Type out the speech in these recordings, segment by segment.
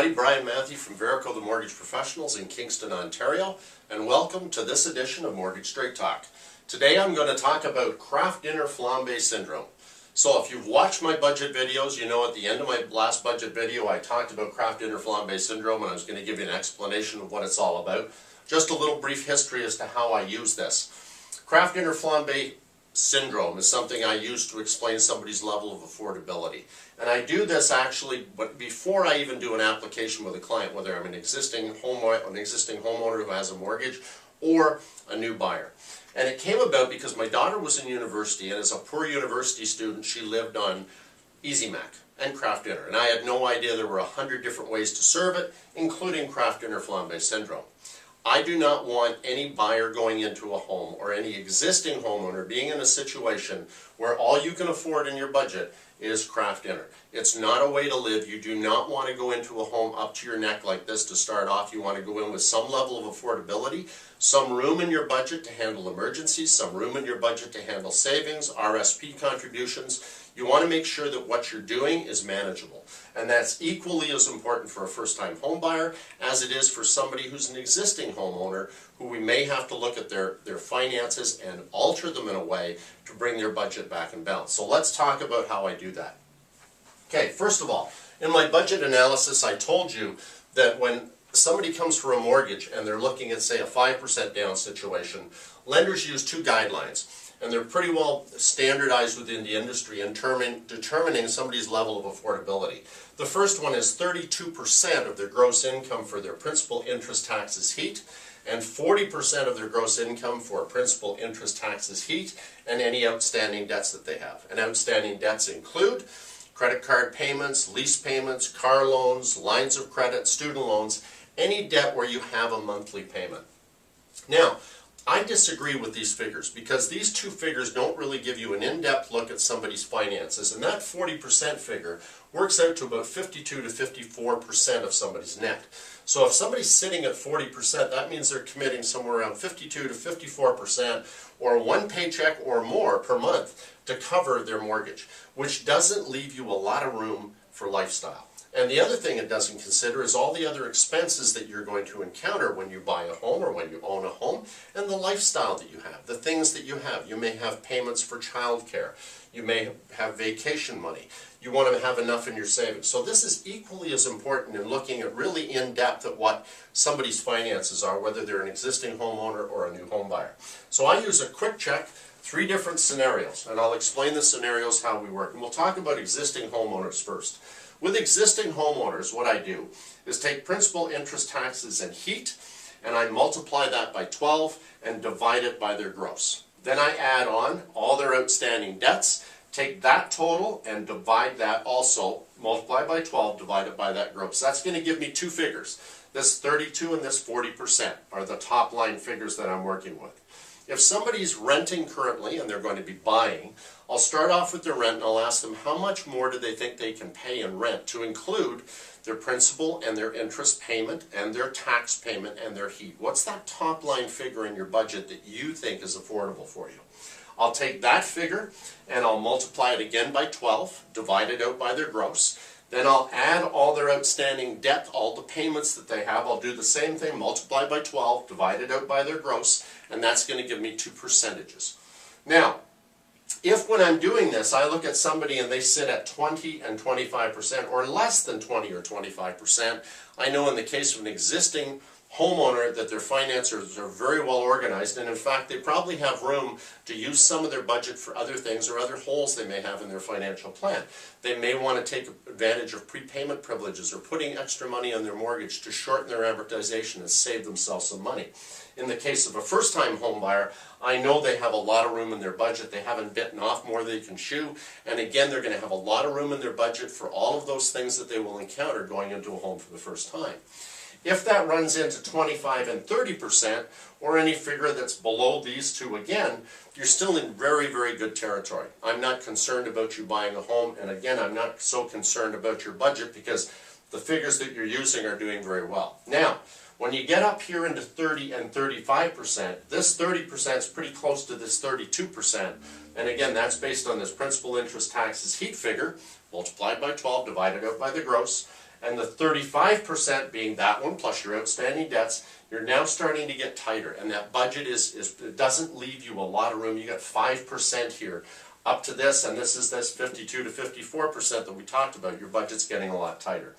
everybody. Brian Matthew from Verico the Mortgage Professionals in Kingston, Ontario, and welcome to this edition of Mortgage Straight Talk. Today I'm going to talk about Kraft Dinner Flambe syndrome. So if you've watched my budget videos, you know at the end of my last budget video I talked about Kraft Dinner Flambe syndrome, and I was going to give you an explanation of what it's all about. Just a little brief history as to how I use this. Kraft Dinner Flambe syndrome is something I use to explain somebody's level of affordability. And I do this actually before I even do an application with a client, whether I'm an existing homeowner who has a mortgage or a new buyer. And it came about because my daughter was in university, and as a poor university student she lived on Easy Mac and Kraft Dinner. And I had no idea there were 100 different ways to serve it, including Kraft Dinner Flambe syndrome. I do not want any buyer going into a home or any existing homeowner being in a situation where all you can afford in your budget is Kraft Dinner. It's not a way to live. You do not want to go into a home up to your neck like this to start off. You want to go in with some level of affordability, some room in your budget to handle emergencies, some room in your budget to handle savings, RSP contributions. You want to make sure that what you're doing is manageable. And that's equally as important for a first-time home buyer as it is for somebody who's an existing homeowner who we may have to look at their finances and alter them in a way to bring their budget back in balance. So let's talk about how I do that. Okay, first of all, in my budget analysis I told you that when somebody comes for a mortgage and they're looking at, say, a 5% down situation, lenders use two guidelines. And they're pretty well standardized within the industry in determining somebody's level of affordability. The first one is 32% of their gross income for their principal, interest, taxes, heat, and 40% of their gross income for principal, interest, taxes, heat, and any outstanding debts that they have. And outstanding debts include credit card payments, lease payments, car loans, lines of credit, student loans, any debt where you have a monthly payment. Now, I disagree with these figures because these two figures don't really give you an in-depth look at somebody's finances, and that 40% figure works out to about 52 to 54% of somebody's net. So if somebody's sitting at 40%, that means they're committing somewhere around 52 to 54% or one paycheck or more per month to cover their mortgage, which doesn't leave you a lot of room for lifestyle. And the other thing it doesn't consider is all the other expenses that you're going to encounter when you buy a home or when you own a home, and the lifestyle that you have, the things that you have. You may have payments for childcare. You may have vacation money. You want to have enough in your savings. So this is equally as important in looking at really in depth at what somebody's finances are, whether they're an existing homeowner or a new home buyer. So I use a quick check, 3 different scenarios, and I'll explain the scenarios how we work. And we'll talk about existing homeowners first. With existing homeowners, what I do is take principal, interest, taxes, and heat, and I multiply that by 12 and divide it by their gross. Then I add on all their outstanding debts, take that total and divide that also, multiply by 12, divide it by that gross. That's going to give me two figures. This 32 and this 40% are the top line figures that I'm working with. If somebody's renting currently and they're going to be buying, I'll start off with their rent and I'll ask them how much more do they think they can pay in rent to include their principal and their interest payment and their tax payment and their heat. What's that top line figure in your budget that you think is affordable for you? I'll take that figure and I'll multiply it again by 12, divide it out by their gross. Then I'll add all their outstanding debt, all the payments that they have. I'll do the same thing, multiply by 12, divide it out by their gross, and that's going to give me 2 percentages. Now, if when I'm doing this, I look at somebody and they sit at 20 and 25% or less than 20 or 25%, I know in the case of an existing homeowner that their finances are very well organized, and in fact they probably have room to use some of their budget for other things or other holes they may have in their financial plan. They may want to take advantage of prepayment privileges or putting extra money on their mortgage to shorten their amortization and save themselves some money. In the case of a first-time home buyer, I know they have a lot of room in their budget. They haven't bitten off more than they can chew, and again they're going to have a lot of room in their budget for all of those things that they will encounter going into a home for the first time. If that runs into 25 and 30%, or any figure that's below these two again, you're still in very, very good territory. I'm not concerned about you buying a home, and again, I'm not so concerned about your budget because the figures that you're using are doing very well. Now, when you get up here into 30 and 35%, this 30% is pretty close to this 32%, and again, that's based on this principal, interest, taxes, heat figure, multiplied by 12, divided out by the gross. And the 35% being that one plus your outstanding debts, you're now starting to get tighter. And that budget it doesn't leave you a lot of room. You got 5% here up to this, and this is this 52 to 54% that we talked about. Your budget's getting a lot tighter.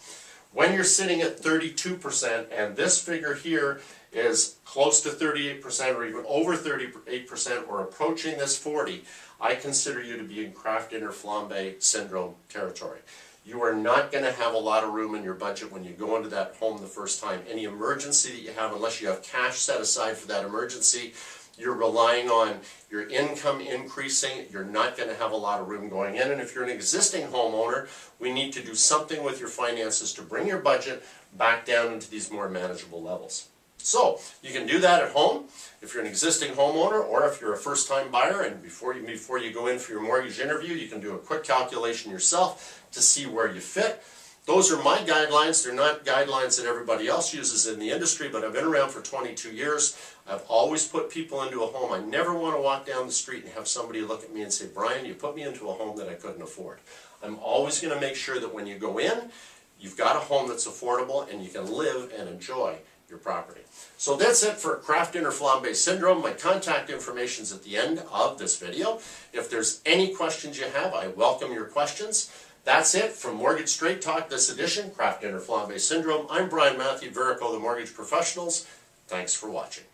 When you're sitting at 32%, and this figure here is close to 38% or even over 38% or approaching this 40, I consider you to be in Kraft Dinner Flambe syndrome territory. You are not going to have a lot of room in your budget when you go into that home the first time. Any emergency that you have, unless you have cash set aside for that emergency, you're relying on your income increasing. You're not going to have a lot of room going in. And if you're an existing homeowner, we need to do something with your finances to bring your budget back down into these more manageable levels. So you can do that at home if you're an existing homeowner, or if you're a first-time buyer, and before you go in for your mortgage interview, you can do a quick calculation yourself to see where you fit. Those are my guidelines. They're not guidelines that everybody else uses in the industry, but I've been around for 22 years. I've always put people into a home. I never want to walk down the street and have somebody look at me and say, "Brian, you put me into a home that I couldn't afford." I'm always going to make sure that when you go in, you've got a home that's affordable and you can live and enjoy your property. So that's it for Kraft Dinner Flambe syndrome. My contact information is at the end of this video. If there's any questions you have, I welcome your questions. That's it from Mortgage Straight Talk this edition, Kraft Dinner Flambe syndrome. I'm Brian Matthew, Verico, the Mortgage Professionals. Thanks for watching.